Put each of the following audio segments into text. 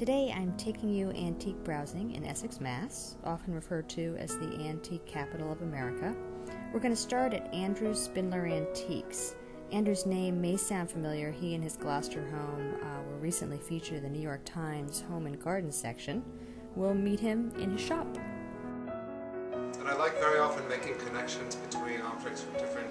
Today I'm taking you antique browsing in Essex, Mass., often referred to as the antique capital of America. We're going to start at Andrew's Spindler Antiques. Andrew's name may sound familiar. He and his Gloucester home were recently featured in the New York Times Home and Garden section. We'll meet him in his shop. And I like very often making connections between objects from different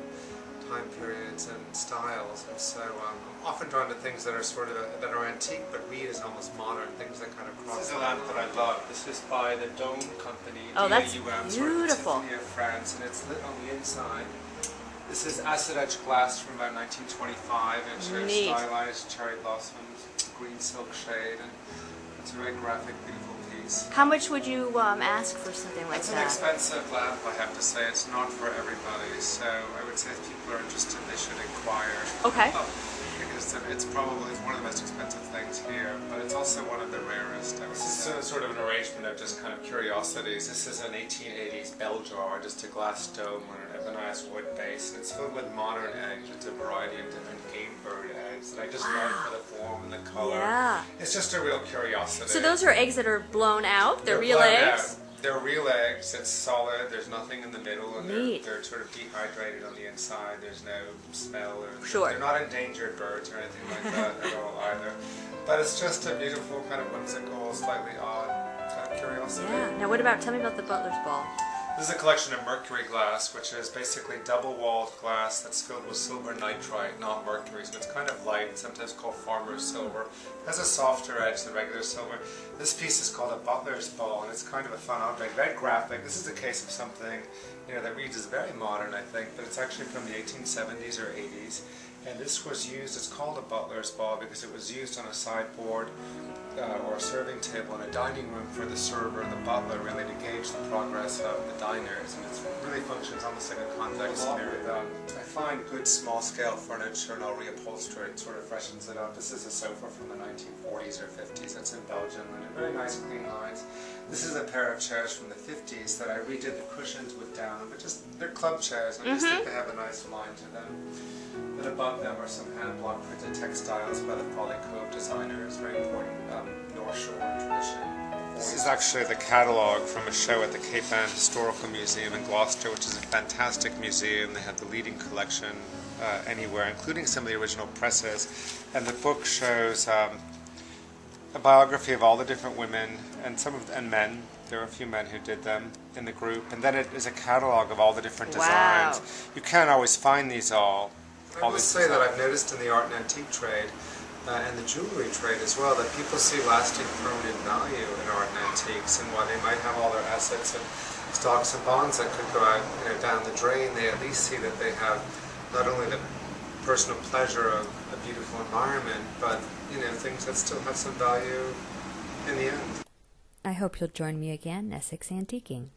time periods and styles, and so I'm often drawn to things that are that are antique but read as almost modern, things that kind of cross. This is a lamp that I love. This is by the Dome Company. Oh, that's beautiful. Sort of France, and it's lit on the inside. This is acid etched glass from about 1925. It shows stylized cherry blossoms, green silk shade, and it's a very graphic, beautiful piece. How much would you ask for something like It's that? It's an expensive lamp, I have to say. It's not for everybody, so I would say if people are interested, they should inquire. Okay. Because it's probably one of the most expensive things here, but it's also one of the rarest. This is sort of an arrangement of just kind of curiosities. This is an 1880s bell jar, just a glass dome on an ebonized wood base, and it's filled with modern eggs. It's a variety of different game bird eggs that I just love for the form and the color. Yeah. It's just a real curiosity. So those are eggs that are blown out? They're real blown eggs? Out. They're real eggs. It's solid. There's nothing in the middle, and they're sort of dehydrated on the inside. There's no smell, or they're not endangered birds or anything like that at all either. But it's just a beautiful, kind of whimsical, slightly odd kind of curiosity. Yeah. Now, tell me about the butler's ball. This is a collection of mercury glass, which is basically double-walled glass that's filled with silver nitride, not mercury. So it's kind of light, sometimes called farmer's silver. It has a softer edge than regular silver. This piece is called a butler's ball, and it's kind of a fun object, very graphic. This is a case of something that reads as very modern, I think, but it's actually from the 1870s or 80s. And this was used, it's called a butler's ball because it was used on a sideboard or a serving table in a dining room for the server and the butler, really to gauge the progress of the diners. And it really functions almost like a convex mirror. I find good small-scale furniture and I'll reupholster it, sort of freshens it up. This is a sofa from the 1940s or 50s that's in Belgium, and very nice clean lines. This is a pair of chairs from the 50s that I redid the cushions with down, but they're club chairs, and I just think they have a nice line to them. And above them are some hand-block printed textiles by the Polycove designers, very important North Shore tradition. This is actually the catalogue from a show at the Cape Ann Historical Museum in Gloucester, which is a fantastic museum. They have the leading collection anywhere, including some of the original presses. And the book shows a biography of all the different women and men. There are a few men who did them in the group. And then it is a catalogue of all the different designs. You can't always find these all. I must say that I've noticed in the art and antique trade and the jewelry trade as well that people see lasting permanent value in art and antiques, and while they might have all their assets and stocks and bonds that could go out down the drain, they at least see that they have not only the personal pleasure of a beautiful environment, but things that still have some value in the end. I hope you'll join me again, Essex Antiquing.